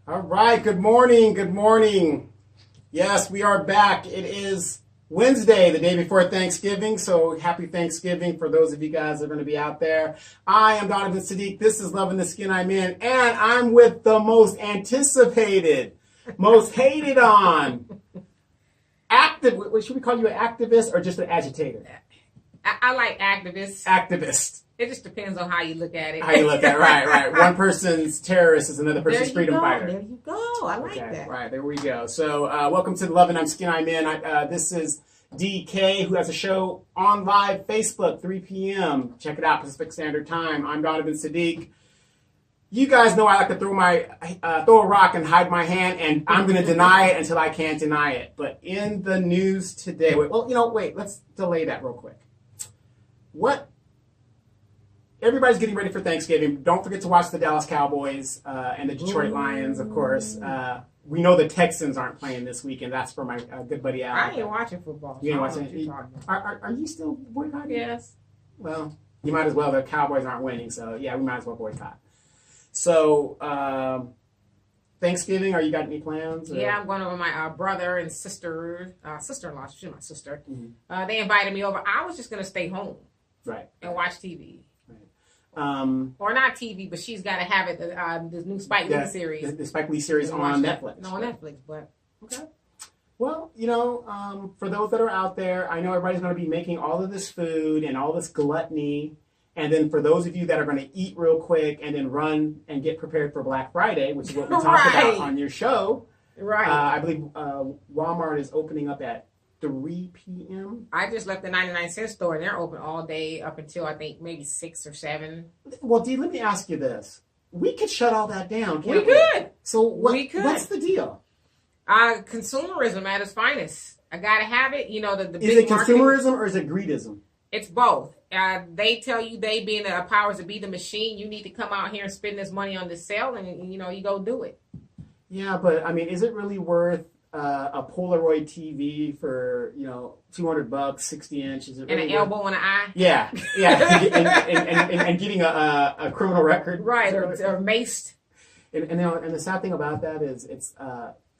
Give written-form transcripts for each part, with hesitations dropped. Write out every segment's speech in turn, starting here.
All right, good morning, good morning. Yes, we are back. It is Wednesday, the day before Thanksgiving, so happy Thanksgiving for those of you guys that are going to be out there. I am Donovan Sadiq. This is Loving the Skin I'm In, and I'm with the most anticipated, most hated on, should we call you an activist or just an agitator? I like activists. Activist. It just depends on how you look at it. How you look at it, right. One person's terrorist is another person's freedom fighter. There you go. I like that. Right, there we go. So welcome to the Loving I'm Skin I'm In. This is DK, who has a show on live Facebook, 3 p.m. Check it out, Pacific Standard Time. I'm Donovan Sadiq. You guys know I like to throw a rock and hide my hand, and I'm going to deny it until I can't deny it. But in the news today, let's delay that real quick. Everybody's getting ready for Thanksgiving. Don't forget to watch the Dallas Cowboys and the Detroit Lions, of course. We know the Texans aren't playing this weekend. That's for my good buddy Al. I ain't watching football. You ain't watching it? Are you still boycotting? Yes. Well, you might as well. The Cowboys aren't winning, so yeah, we might as well boycott. So, Thanksgiving, you got any plans? Yeah, I'm going over my brother and sister-in-law. She's my sister. Mm-hmm. They invited me over. I was just going to stay home. Right. And watch TV. Or not TV, but she's got to have it. This new Spike Lee series. The Spike Lee series on Netflix. No, on Netflix, but okay. Well, for those that are out there, I know everybody's going to be making all of this food and all this gluttony. And then for those of you that are going to eat real quick and then run and get prepared for Black Friday, which is what we talked about on your show. Right. I believe Walmart is opening up at 3 p.m. I just left the 99-cent store, and they're open all day up until, I think, maybe 6 or 7. Well, Dee, let me ask you this. We could shut all that down, can't we? We could. So what's the deal? Consumerism at its finest. I got to have it. The is it consumerism or is it greedism? It's both. They tell you, they being the powers that be, the machine, you need to come out here and spend this money on this sale, and, you go do it. Yeah, but, is it really worth a Polaroid TV for $200, 60 inches, and an elbow and an eye. Yeah, and getting a criminal record, right, or maced. And the sad thing about that is it's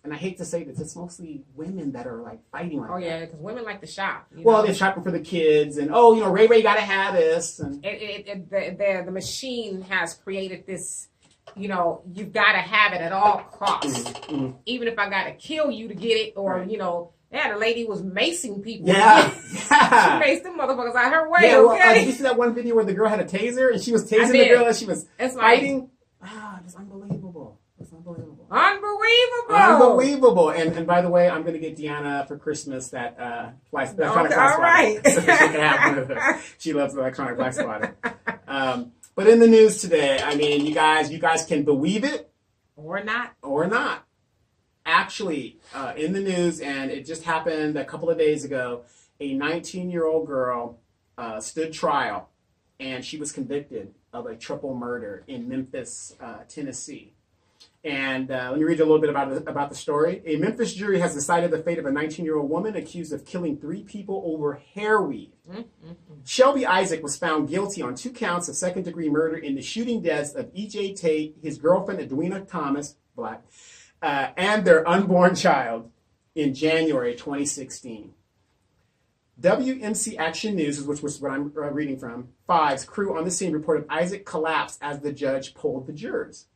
and I hate to say this, it's mostly women that are like fighting like that. Oh yeah, because women like to shop. They're shopping for the kids, and Ray got to have this, and the machine has created this. You've got to have it at all costs. Mm-hmm. Even if I got to kill you to get it, or, they had a lady who was macing people. Yeah. She maced them motherfuckers out her way, did you see that one video where the girl had a taser, and she was tasing the girl as she was fighting? It's unbelievable. It's unbelievable. Unbelievable. And by the way, I'm going to get Deanna for Christmas that fly swatter. All right. So she can have one of those. She loves the electronic fly swatter. But in the news today, you guys can believe it. Or not. Actually, in the news, and it just happened a couple of days ago, a 19-year-old girl stood trial, and she was convicted of a triple murder in Memphis, Tennessee. And let me read you a little bit about the story. A Memphis jury has decided the fate of a 19-year-old woman accused of killing 3 people over hair weave. Mm-hmm. Shelby Isaac was found guilty on 2 counts of second-degree murder in the shooting deaths of E.J. Tate, his girlfriend Edwina Thomas, black, and their unborn child in January 2016. WMC Action News, which was what I'm reading from, 5's crew on the scene reported Isaac collapsed as the judge polled the jurors.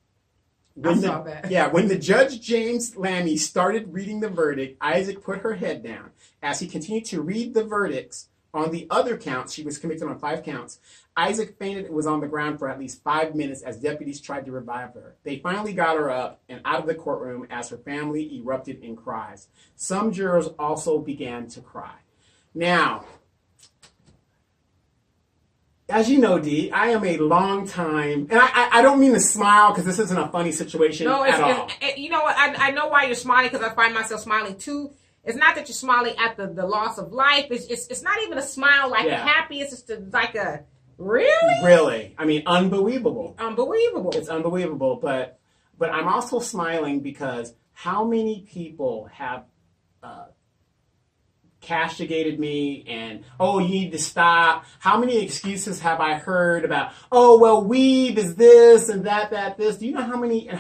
When the judge, James Lammy, started reading the verdict, Isaac put her head down. As he continued to read the verdicts on the other counts, she was convicted on 5 counts, Isaac fainted and was on the ground for at least 5 minutes as deputies tried to revive her. They finally got her up and out of the courtroom as her family erupted in cries. Some jurors also began to cry. Now, as you know, Dee, I am a long time, and I don't mean to smile because this isn't a funny situation at all. You know what? I know why you're smiling, because I find myself smiling too. It's not that you're smiling at the loss of life. It's not even a smile like happy. It's just like a really? Really. Unbelievable. Unbelievable. It's unbelievable. But I'm also smiling because how many people have castigated me and, oh, you need to stop. How many excuses have I heard about, oh, well, weave is this and that, this. Do you know how many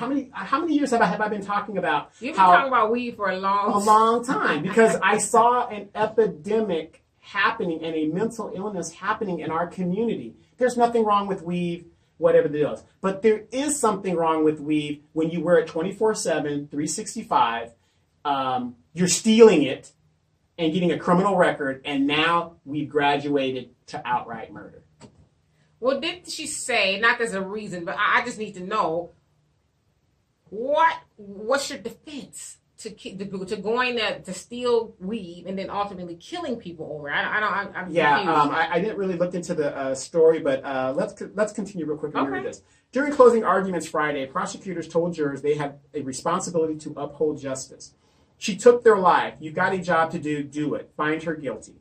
years have I been talking about? You've been talking about weave for a long time, because I saw an epidemic happening and a mental illness happening in our community. There's nothing wrong with weave, whatever it is. But there is something wrong with weave when you wear it 24/7, 365. You're stealing it and getting a criminal record, and now we've graduated to outright murder. Well, did she say, not there's a reason, but I just need to know, what's your defense to going to steal weave and then ultimately killing people over? I'm confused. I didn't really look into the story, but let's continue real quick and read this. During closing arguments Friday, prosecutors told jurors they have a responsibility to uphold justice. She took their life. You've got a job to do. Do it. Find her guilty.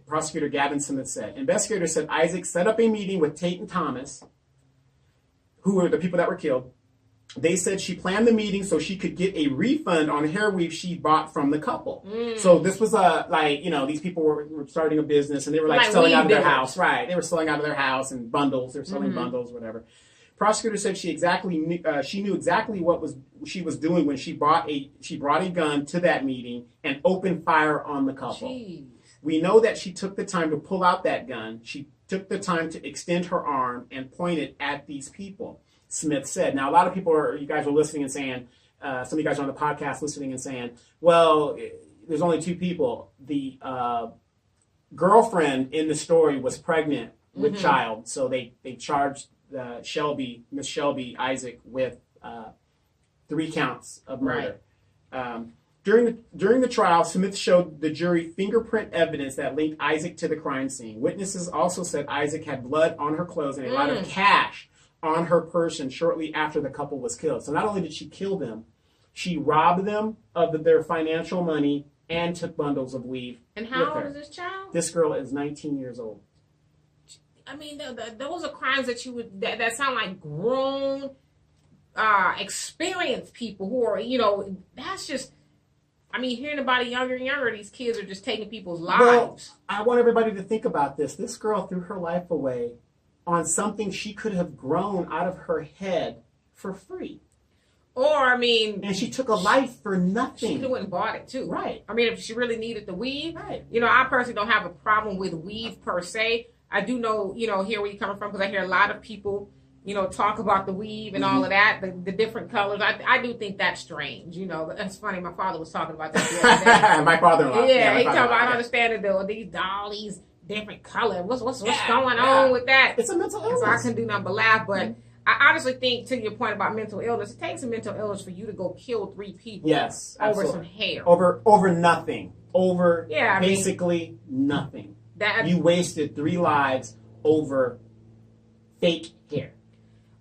Prosecutor Gavin Smith said. Investigators said Isaac set up a meeting with Tate and Thomas, who were the people that were killed. They said she planned the meeting so she could get a refund on hair weave she bought from the couple. So this was these people were starting a business and they were like selling out of their house. Right. They were selling out of their house in bundles. They were selling bundles, whatever. Prosecutor said she knew exactly what she was doing when she brought a gun to that meeting and opened fire on the couple. Jeez. We know that she took the time to pull out that gun. She took the time to extend her arm and point it at these people, Smith said. Now, a lot of you guys are listening and saying, some of you guys are on the podcast listening and saying, well, there's only two people. The girlfriend in the story was pregnant with child, so they charged Miss Shelby Isaac with 3 counts of murder. Right. During the trial, Smith showed the jury fingerprint evidence that linked Isaac to the crime scene. Witnesses also said Isaac had blood on her clothes and a lot of cash on her person shortly after the couple was killed. So not only did she kill them, she robbed them of their financial money and took bundles of weave. And how old is this child? This girl is 19 years old. I mean, those are crimes that sound like grown, experienced people who are, that's just, hearing about it younger and younger, these kids are just taking people's lives. Well, I want everybody to think about this. This girl threw her life away on something she could have grown out of her head for free. And she took a life for nothing. She could have went and bought it too. Right. If she really needed the weave. Right. I personally don't have a problem with weave per se. I do know, hear where you're coming from, because I hear a lot of people, talk about the weave and all of that, the different colors. I do think that's strange. That's funny. My father was talking about that the other day. My father-in-law. Yeah, he talking about, I understand that all these different colors. What's going on with that? It's a mental illness. So I couldn't do nothing but laugh, but I honestly think, to your point about mental illness, it takes a mental illness for you to go kill 3 people. Yes, over some hair. Over nothing. Basically nothing. You wasted 3 lives over fake hair.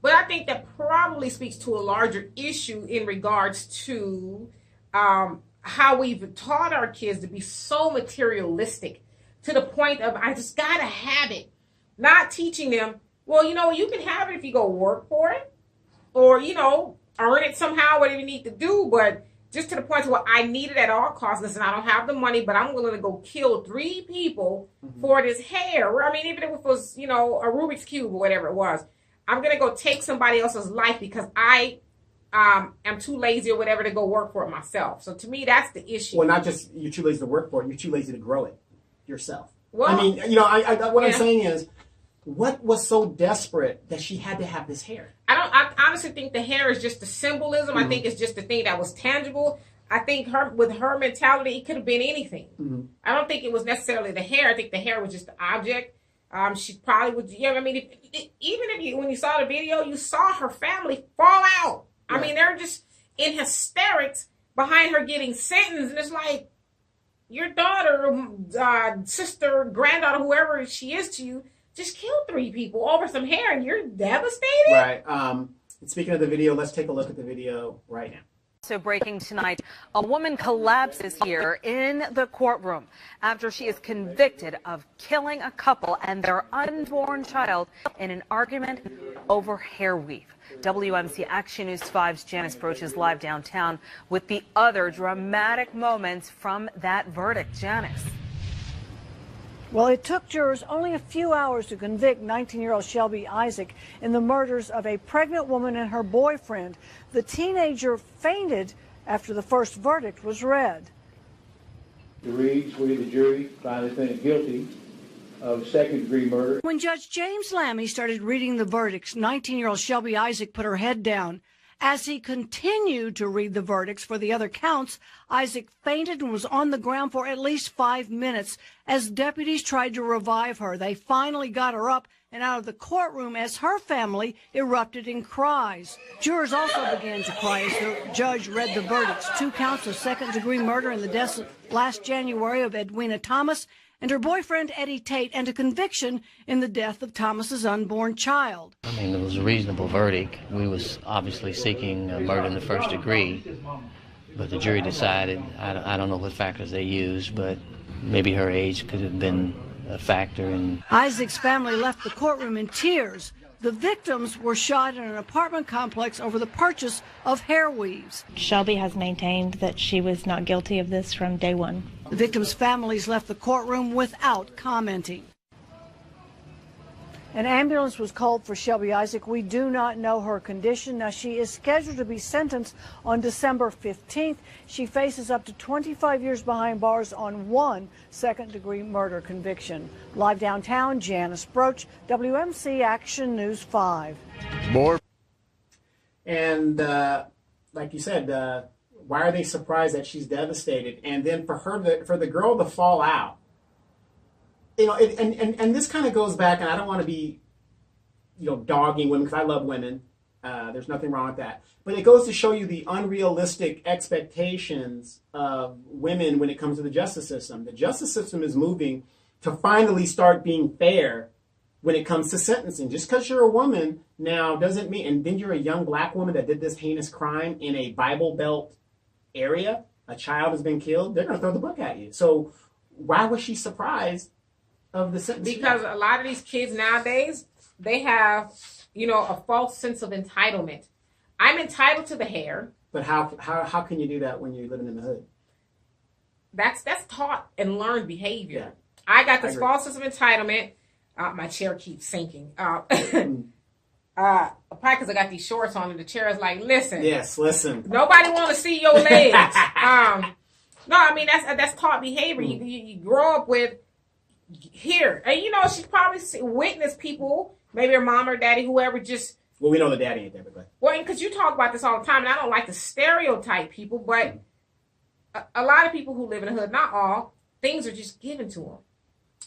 But I think that probably speaks to a larger issue in regards to how we've taught our kids to be so materialistic to the point of, I just got to have it. Not teaching them, well, you can have it if you go work for it or, earn it somehow, whatever you need to do. But just to the point where I need it at all costs. Listen, I don't have the money, but I'm willing to go kill 3 people for this hair. Even if it was, a Rubik's Cube or whatever it was. I'm going to go take somebody else's life because I am too lazy or whatever to go work for it myself. So to me, that's the issue. Well, not just you're too lazy to work for it, you're too lazy to grow it yourself. Well, I'm saying is, what was so desperate that she had to have this hair? I honestly think the hair is just the symbolism. I think it's just the thing that was tangible. I think with her mentality, it could have been anything. I don't think it was necessarily the hair. I think the hair was just the object. She probably would, even if when you saw the video, you saw her family fall out. Yeah. They're just in hysterics behind her getting sentenced. And it's like, your daughter, sister, granddaughter, whoever she is to you, just killed 3 people over some hair and you're devastated? Right. Speaking of the video, let's take a look at the video right now. So breaking tonight, a woman collapses here in the courtroom after she is convicted of killing a couple and their unborn child in an argument over hair weave. WMC Action News 5's Janice Broach is live downtown with the other dramatic moments from that verdict. Janice. Well, it took jurors only a few hours to convict 19-year-old Shelby Isaac in the murders of a pregnant woman and her boyfriend. The teenager fainted after the first verdict was read. The reads where the jury found the defendant guilty of second-degree murder. When Judge James Lammy started reading the verdicts, 19-year-old Shelby Isaac put her head down. As he continued to read the verdicts for the other counts, Isaac fainted and was on the ground for at least 5 minutes. As deputies tried to revive her, they finally got her up and out of the courtroom as her family erupted in cries. Jurors also began to cry as the judge read the verdicts. 2 counts of second-degree murder in the deaths last January of Edwina Thomas and her boyfriend Eddie Tate, and a conviction in the death of Thomas's unborn child. I mean, it was a reasonable verdict. We was obviously seeking murder in the first degree, but the jury decided, I don't know what factors they used, but maybe her age could have been a factor. Isaac's family left the courtroom in tears. The victims were shot in an apartment complex over the purchase of hair weaves. Shelby has maintained that she was not guilty of this from day one. The victims' families left the courtroom without commenting. An ambulance was called for Shelby Isaac. We do not know her condition. Now, she is scheduled to be sentenced on December 15th. She faces up to 25 years behind bars on 1 second-degree murder conviction. Live downtown, Janice Broach, WMC Action News 5. More. And like you said, why are they surprised that she's devastated? And then for the girl to fall out. You know, and this kind of goes back, and I don't want to be, dogging women because I love women. There's nothing wrong with that. But it goes to show you the unrealistic expectations of women when it comes to the justice system. The justice system is moving to finally start being fair when it comes to sentencing. Just because you're a woman now doesn't mean, and then you're a young black woman that did this heinous crime in a Bible Belt area, a child has been killed, they're going to throw the book at you. So why was she surprised of the sentence? Because a lot of these kids nowadays, they have, a false sense of entitlement. I'm entitled to the hair. But how can you do that when you're living in the hood? That's taught and learned behavior. Yeah. I got this false sense of entitlement. My chair keeps sinking. Probably because I got these shorts on and the chair is like, listen. Yes, listen. Nobody want to see your legs. No, I mean, that's taught behavior. You grow up with here. And, she's probably witnessed people, maybe her mom or daddy, whoever, just. Well, we know the daddy ain't there, but. Well, because you talk about this all the time, and I don't like to stereotype people, but a lot of people who live in the hood, not all, things are just given to them.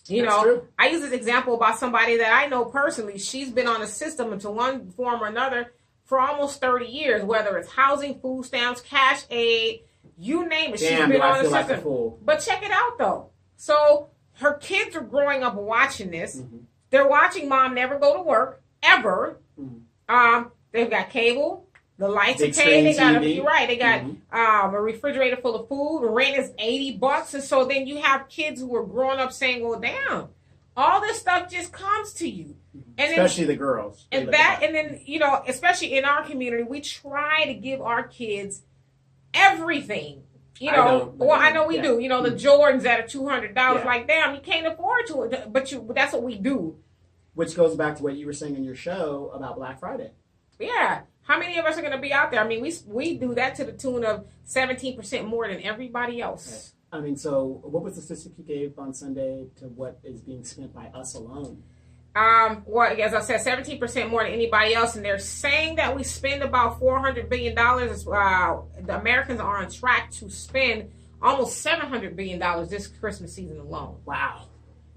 That's true. I use this example about somebody that I know personally. She's been on the system into one form or another for almost 30 years, whether it's housing, food stamps, cash aid, you name it. Damn, she's been on the like system. a fool. But check it out, though. So her kids are growing up watching this. Mm-hmm. They're watching mom never go to work, ever. Mm-hmm. They've got cable. The lights are paid. They got you're right. They got a refrigerator full of food. The rent is $80, and so then you have kids who are growing up saying, "Well, damn, all this stuff just comes to you." And especially the girls. And then especially in our community, we try to give our kids everything. I know we do. The Jordans that are $200. Like, damn, you can't afford to. But that's what we do. Which goes back to what you were saying in your show about Black Friday. Yeah. How many of us are going to be out there? I mean, we do that to the tune of 17% more than everybody else. Okay. I mean, so what was the statistic you gave on Sunday to what is being spent by us alone? Well, as I said, 17% more than anybody else, and they're saying that we spend about $400 billion. The Americans are on track to spend almost $700 billion this Christmas season alone. Wow.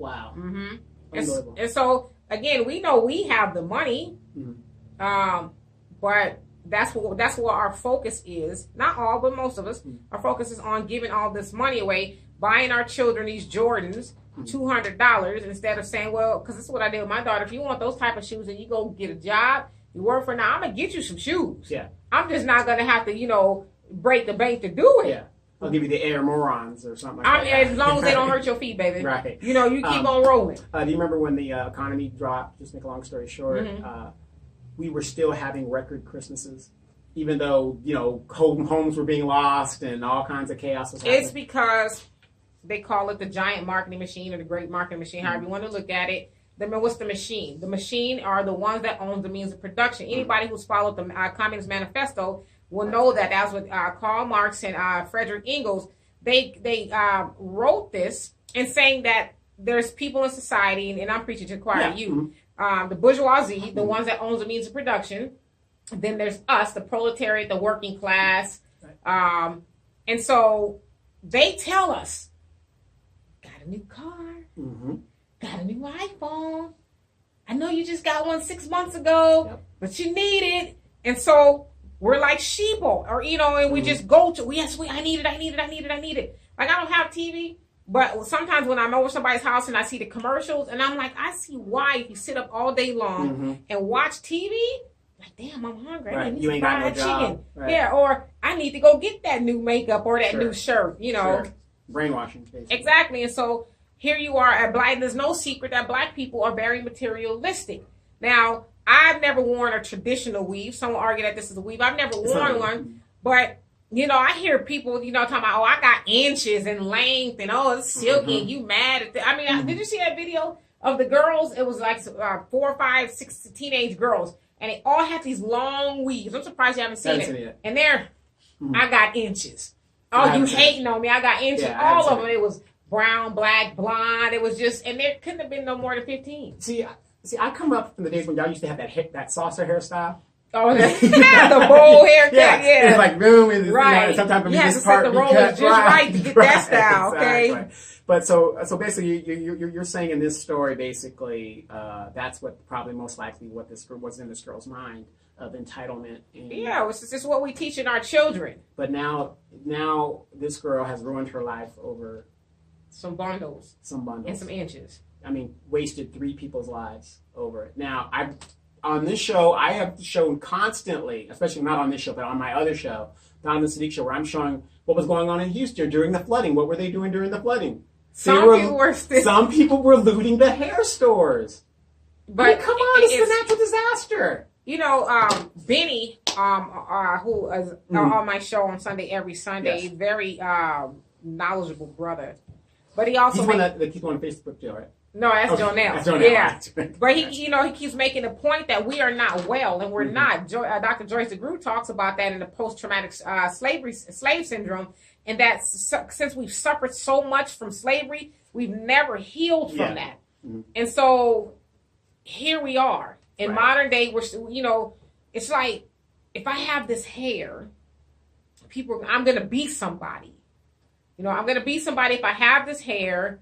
Mm-hmm. Unbelievable. And so, again, we know we have the money, but that's what our focus is. Not all, but most of us. Our focus is on giving all this money away, buying our children these Jordans, $200, instead of saying, well, because this is what I did with my daughter. If you want those type of shoes and you go get a job, you work for now, I'm going to get you some shoes. Yeah. I'm just not going to have to, break the bank to do it. Yeah. I'll give you the Air Morons or something like that. As long as they don't hurt your feet, baby. Right. You keep on rolling. Do you remember when the economy dropped? Just make a long story short, we were still having record Christmases, even though, homes were being lost and all kinds of chaos was happening. It's because they call it the giant marketing machine or the great marketing machine, however you want to look at it. Then what's the machine? The machine are the ones that own the means of production. Anybody who's followed the Communist Manifesto will know that. That's what Karl Marx and Frederick Engels, they wrote this and saying that there's people in society, and I'm preaching to the choir, you, the bourgeoisie, the ones that owns the means of production. Then there's us, the proletariat, the working class. And so they tell us, got a new car, got a new iPhone. I know you just got one 6 months ago, but you need it. And so we're like sheeple, or, you know, and we just go to, I need it. Like, I don't have TV, but sometimes when I'm over somebody's house and I see the commercials, and I'm like, I see why if you sit up all day long and watch TV, like, damn, I'm hungry. I need to buy a chicken. Right. Yeah, or I need to go get that new makeup or that new shirt, you know. Brainwashing, basically. Exactly. And so here you are at Black. There's no secret that Black people are very materialistic. Now, I've never worn a traditional weave. Some will argue that this is a weave. I've never worn one. But, you know, I hear people, you know, talking about, oh, I got inches in length and, oh, it's silky and you mad at I mean, did you see that video of the girls? It was like 4, 5, 6 teenage girls. And they all have these long weaves. I'm surprised you haven't seen it. And they're, I got inches. Oh, you hating on me. I got inches. Yeah, all of them. It was brown, black, blonde. It was just, and there couldn't have been no more than 15. See, I come up from the days when y'all used to have that saucer hairstyle. Oh, the bowl haircut, yeah. It's like boom, right. You know, sometimes when you this part set the rollers just right to get that style, okay? Exactly. But so basically, you're saying in this story, basically, that's what probably most likely what's in this girl's mind of entitlement. And, it's just what we teach in our children. But now this girl has ruined her life over some bundles, and some inches. I mean, wasted 3 people's lives over it. Now, on this show, I have shown constantly, especially not on this show, but on my other show, Don the Sadiq Show, where I'm showing what was going on in Houston during the flooding. What were they doing during the flooding? Some people were looting the hair stores. But I mean, come on, it's a natural disaster. You know, Benny, who is on my show on Sunday every Sunday, very knowledgeable brother. But he also he's one that keeps on Facebook too, right? No, that's Jonelle. That's Jonelle. Yeah, but he keeps making a point that we are not well, and we're not. Dr. Joyce DeGruy talks about that in the post-traumatic slave syndrome, and that since we've suffered so much from slavery, we've never healed from that. And so here we are in modern day. We're, you know, it's like if I have this hair, I'm going to be somebody. You know, I'm going to be somebody if I have this hair.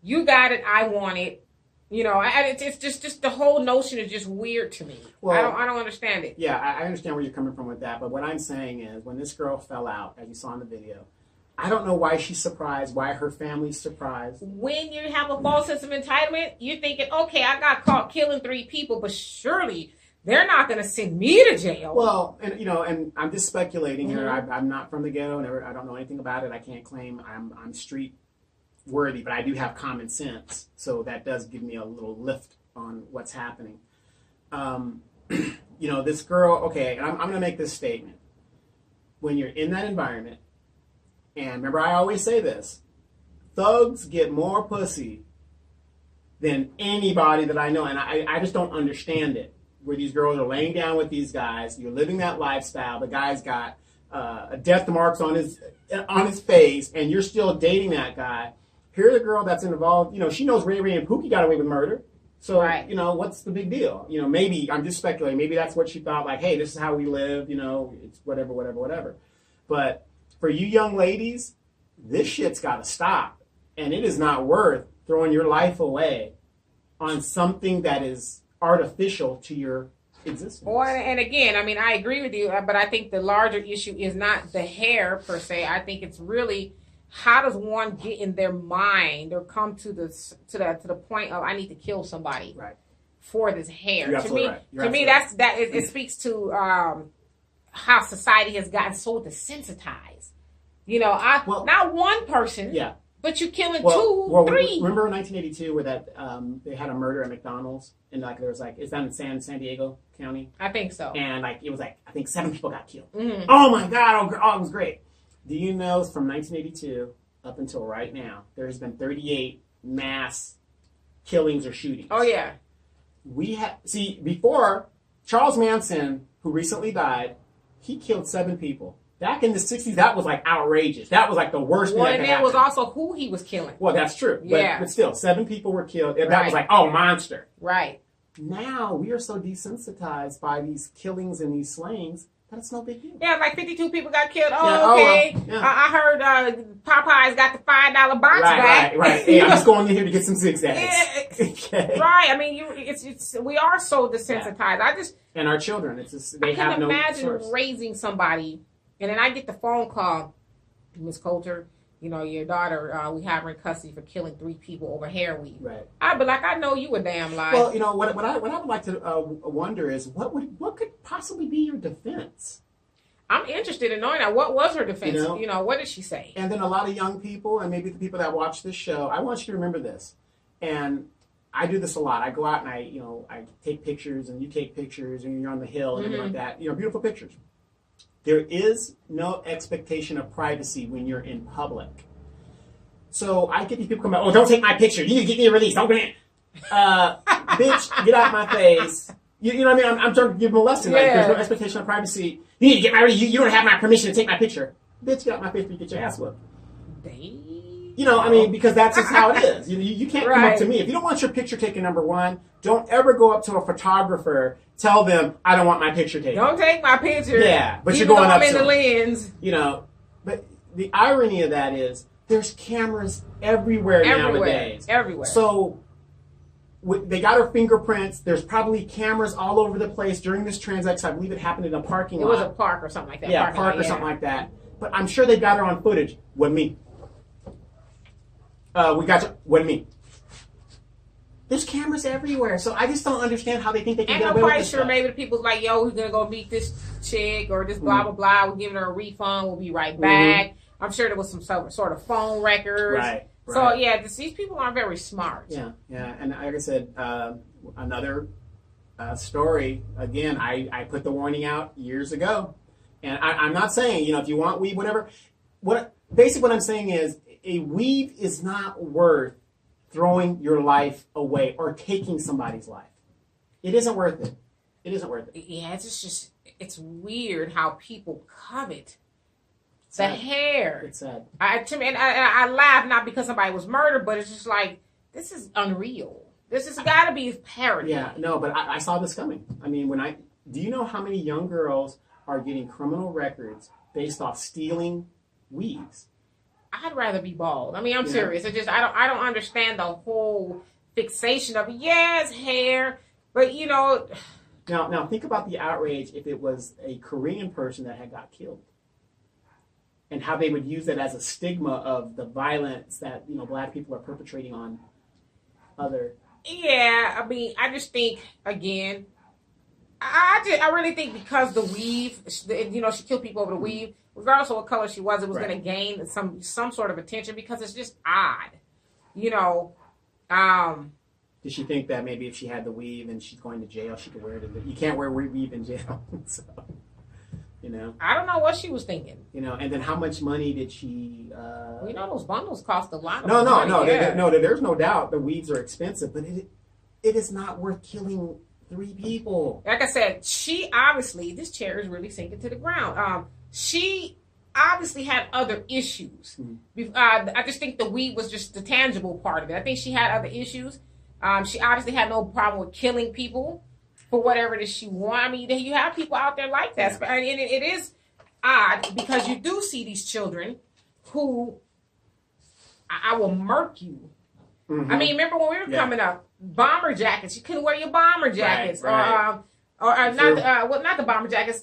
You got it. I want it. You know, it's just the whole notion is just weird to me. Well, I don't understand it. Yeah, I understand where you're coming from with that. But what I'm saying is, when this girl fell out, as you saw in the video, I don't know why she's surprised, why her family's surprised. When you have a false sense of entitlement, you're thinking, okay, I got caught killing 3 people, but surely they're not going to send me to jail. Well, and you know, and I'm just speculating here. I'm not from the ghetto. I don't know anything about it. I can't claim I'm street worthy, but I do have common sense, so that does give me a little lift on what's happening. You know, this girl, okay, and I'm going to make this statement. When you're in that environment, and remember I always say this, thugs get more pussy than anybody that I know, and I just don't understand it, where these girls are laying down with these guys, you're living that lifestyle, the guy's got death marks on his face, and you're still dating that guy. Here's a girl that's involved, you know, she knows Ray Ray and Pookie got away with murder. So, you know, what's the big deal? You know, maybe, I'm just speculating, maybe that's what she thought, like, hey, this is how we live, you know, it's whatever. But for you young ladies, this shit's got to stop. And it is not worth throwing your life away on something that is artificial to your existence. Well, and again, I mean, I agree with you, but I think the larger issue is not the hair per se. I think it's really, how does one get in their mind or come to the point of I need to kill somebody for this hair? To me, it speaks to how society has gotten so desensitized. You know, not one person, but you're killing 2, 3. Remember in 1982 where that they had a murder at McDonald's, and like there was like, it's down in San Diego County, I think so, and like it was like I think 7 people got killed. Oh my God! Oh, it was great. Do you know from 1982 up until right now, there's been 38 mass killings or shootings. Oh yeah. Before Charles Manson, who recently died, he killed 7 people. Back in the 60s, that was like outrageous. That was like the worst thing that could and happen. it was also who he was killing. Well, that's true. Yeah. But still, 7 people were killed. And Right. that was like, oh, monster. Right. Now we are so desensitized by these killings and these slayings that it's no big deal. Yeah, like 52 people got killed. Oh, Yeah, okay. well, yeah. I heard Popeyes got the $5 box back. Right. Hey, I'm just going in here to get some zigzags. Yeah. Okay. Right. I mean, we are so desensitized. And our children, it's just, they I have can no imagine source. raising somebody, and then I get the phone call, Miss Coulter, your daughter, we have her in custody for killing 3 people over hair weave. Right. I'd be like, I know you a damn lie. Well, what I would like to wonder is what could possibly be your defense? I'm interested in knowing that. What was her defense? What did she say? And then a lot of young people, and maybe the people that watch this show, I want you to remember this. And I do this a lot. I go out and I take pictures, and you take pictures, and you're on the hill and everything like that. Beautiful pictures. There is no expectation of privacy when you're in public. So I get these people come out, oh, don't take my picture. You need to get me a release. Don't come in. Bitch, get out my face. You know what I mean? I'm trying to give them a lesson. Like, there's no expectation of privacy. You need to get my release. You don't have my permission to take my picture. Bitch, get out my face before you get your ass whooped. Because that's just how it is. You can't come up to me. If you don't want your picture taken, number one, don't ever go up to a photographer, tell them, I don't want my picture taken. Don't take my picture. Yeah, but you're going up to in the lens. But the irony of that is there's cameras everywhere nowadays. Everywhere. So they got her fingerprints. There's probably cameras all over the place during this transaction. I believe it happened in a parking lot. It was a park or something like that. Yeah, park or something like that. But I'm sure they got her on footage. With me. We got you. With me. There's cameras everywhere, so I just don't understand how they think they can get away with this. And I'm quite sure maybe the people's like, yo, we're going to go meet this chick or this blah, blah, blah. We're giving her a refund. We'll be right back. I'm sure there was some sort of phone records. Right. So, yeah, these people aren't very smart. Yeah. And like I said, another story, again, I put the warning out years ago. And I'm not saying, if you want weave, whatever. Basically what I'm saying is a weave is not worth throwing your life away or taking somebody's life. It isn't worth it. It isn't worth it. Yeah, it's weird how people covet the hair. It's sad. I laugh not because somebody was murdered, but it's just like, this is unreal. This has got to be parody. Yeah, no, but I saw this coming. I mean, do you know how many young girls are getting criminal records based off stealing weaves? I'd rather be bald. I mean, I'm serious. It's just I don't understand the whole fixation of it's hair, but Now think about the outrage if it was a Korean person that had got killed, and how they would use that as a stigma of the violence that Black people are perpetrating on other. Yeah, I mean, I just think again, I really think because the weave, she killed people over the weave. Regardless of what color she was, it was going to gain some sort of attention because it's just odd, Did she think that maybe if she had the weave and she's going to jail, she could wear it? You can't wear weave in jail, so I don't know what she was thinking. And then how much money did she? Those bundles cost a lot. No. Yeah. There's no doubt the weaves are expensive, but it is not worth killing 3 people. Like I said, she obviously, this chair is really sinking to the ground. She obviously had other issues. I just think the weed was just the tangible part of it. I think she had other issues. She obviously had no problem with killing people for whatever it is she wanted. I mean, you have people out there like that. Yeah. And it is odd because you do see these children who I will murk you. I mean, remember when we were coming up, bomber jackets. You couldn't wear your bomber jackets. Right. Or not the bomber jackets,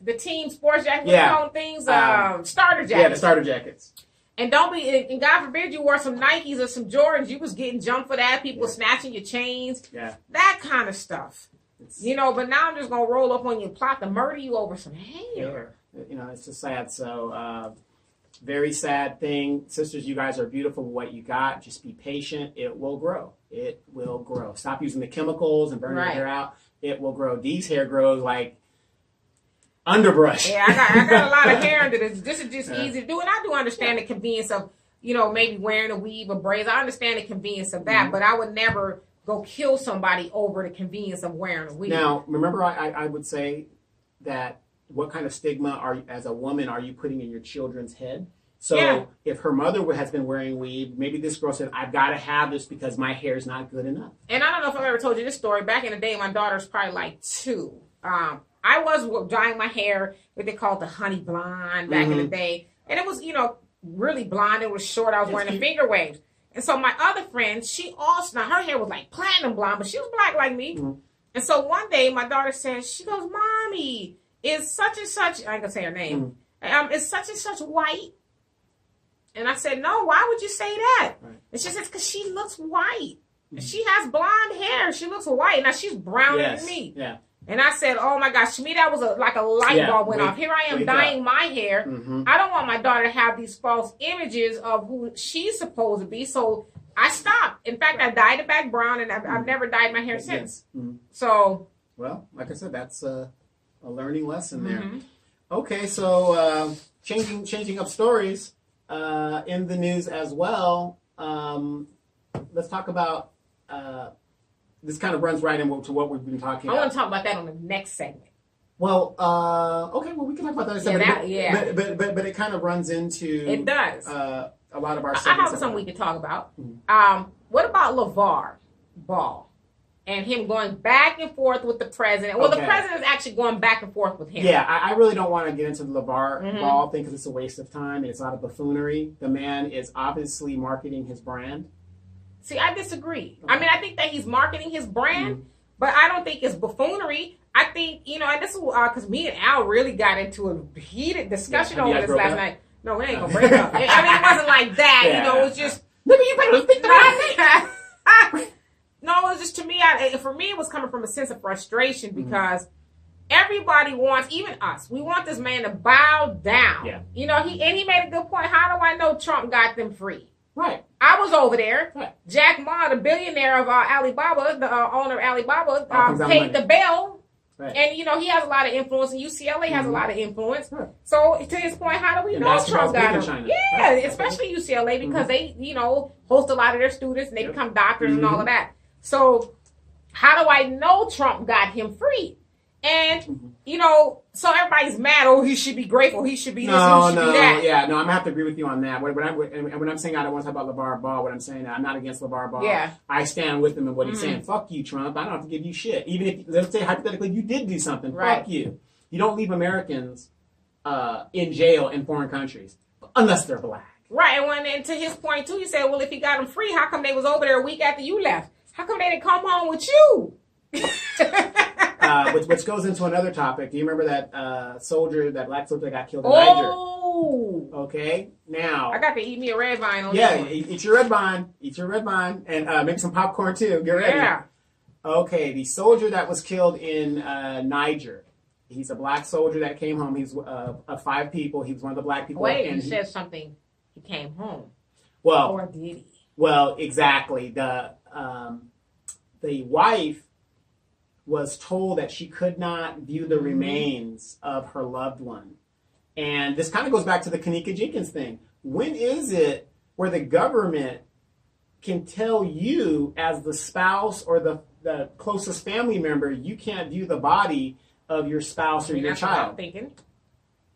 the team sports jackets, things, starter jackets. Yeah, the starter jackets. And and God forbid you wore some Nikes or some Jordans, you was getting jumped for that, people snatching your chains, that kind of stuff. But now I'm just going to roll up on you and plot to murder you over some hair. It's just sad. So, very sad thing. Sisters, you guys are beautiful with what you got. Just be patient. It will grow. It will grow. Stop using the chemicals and burning your hair out. It will grow. These hair grows like Underbrush. Yeah, I got a lot of hair under this. This is just easy to do, and I do understand the convenience of, maybe wearing a weave or braids. I understand the convenience of that, but I would never go kill somebody over the convenience of wearing a weave. Now, remember, I would say that what kind of stigma as a woman are you putting in your children's head? So if her mother has been wearing weave, maybe this girl said, I've got to have this because my hair is not good enough. And I don't know if I've ever told you this story. Back in the day, my daughter's probably like 2. I was dyeing my hair, what they called the honey blonde back in the day. And it was, really blonde. It was short. I was wearing the finger waves. And so my other friend, she also, now her hair was like platinum blonde, but she was black like me. And so one day my daughter said, she goes, Mommy, is such and such, I ain't gonna say her name, is such and such white? And I said, no, why would you say that? Right. And she says, because she looks white. She has blonde hair. She looks white. Now she's browner than me. Yeah. And I said, oh my gosh, to me that was like a light bulb went off. Here I am dyeing my hair. I don't want my daughter to have these false images of who she's supposed to be. So I stopped. In fact, I dyed it back brown, and I've never dyed my hair since. So. Well, like I said, that's a learning lesson there. Okay, so changing up stories in the news as well. Let's talk about. This kind of runs right into what we've been talking about. I want to talk about that on the next segment. Well, okay, well, we can talk about that in a second. But it kind of runs into... It does. A lot of our segments. I have something we can talk about. What about LeVar Ball and him going back and forth with the president? Well, the president is actually going back and forth with him. Yeah, I really don't want to get into the LeVar Ball thing because it's a waste of time. It's not a buffoonery. The man is obviously marketing his brand. See, I disagree. I mean, I think that he's marketing his brand, but I don't think it's buffoonery. I think, and this is because me and Al really got into a heated discussion over this last night. No, we ain't going to break up. I mean, it wasn't like that. It was just... Maybe you better think about it. No, it was just, to me, for me, it was coming from a sense of frustration because everybody wants, even us, we want this man to bow down. Yeah. He made a good point. How do I know Trump got them free? Right. I was over there. Right. Jack Ma, the billionaire of Alibaba, the owner of Alibaba, paid the bill. Right. And, he has a lot of influence, and UCLA has a lot of influence. Right. So, to his point, how do we know Trump got him? Yeah, right. Especially UCLA, because they, host a lot of their students, and they become doctors and all of that. So, how do I know Trump got him free? And, so everybody's mad. Oh, he should be grateful. He should be this. He should be that. Yeah, no, I'm going to have to agree with you on that. When I'm saying I don't want to talk about LeVar Ball, what I'm saying, I'm not against LeVar Ball. Yeah. I stand with him in what he's saying. Fuck you, Trump. I don't have to give you shit. Even if, let's say, hypothetically, you did do something. Right. Fuck you. You don't leave Americans in jail in foreign countries unless they're black. Right. And to his point, too, he said, well, if he got them free, how come they was over there a week after you left? How come they didn't come home with you? Which goes into another topic. Do you remember that black soldier that got killed in Niger? Oh! Okay, now... I got to eat me a red vine on that one. Eat your red vine. Eat your red vine. And make some popcorn, too. Get ready. Yeah. Okay, the soldier that was killed in Niger. He's a black soldier that came home. He's of 5 people. He was one of the black people. Wait, you said something. He came home. Well... Or did he? Well, exactly. The wife was told that she could not view the remains of her loved one. And this kind of goes back to the Kanika Jenkins thing. When is it where the government can tell you as the spouse or the closest family member, you can't view the body of your spouse or your child? What I'm thinking.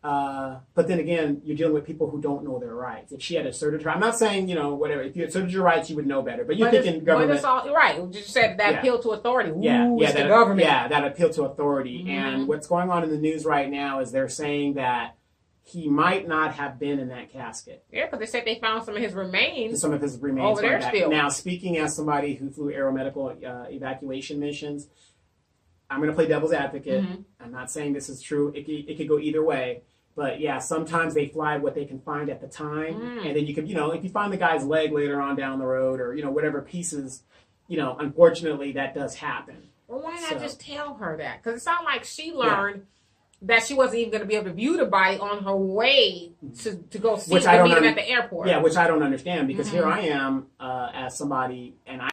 But then again, you're dealing with people who don't know their rights. If she had asserted her, I'm not saying, whatever. If you asserted your rights, you would know better. But you're thinking government. But it's all right. You just said that appeal to authority. Ooh, it's the government. Yeah, that appeal to authority. And what's going on in the news right now is they're saying that he might not have been in that casket. Yeah, because they said they found some of his remains. Over there still. Now, speaking as somebody who flew aeromedical evacuation missions, I'm going to play devil's advocate. I'm not saying this is true. It could go either way. But yeah, sometimes they fly what they can find at the time. And then you can, if you find the guy's leg later on down the road or, whatever pieces, unfortunately that does happen. Well, why not just tell her that? Because it sounded like she learned that she wasn't even going to be able to view the body on her way to go see him at the airport. Yeah, which I don't understand because here I am as somebody, and I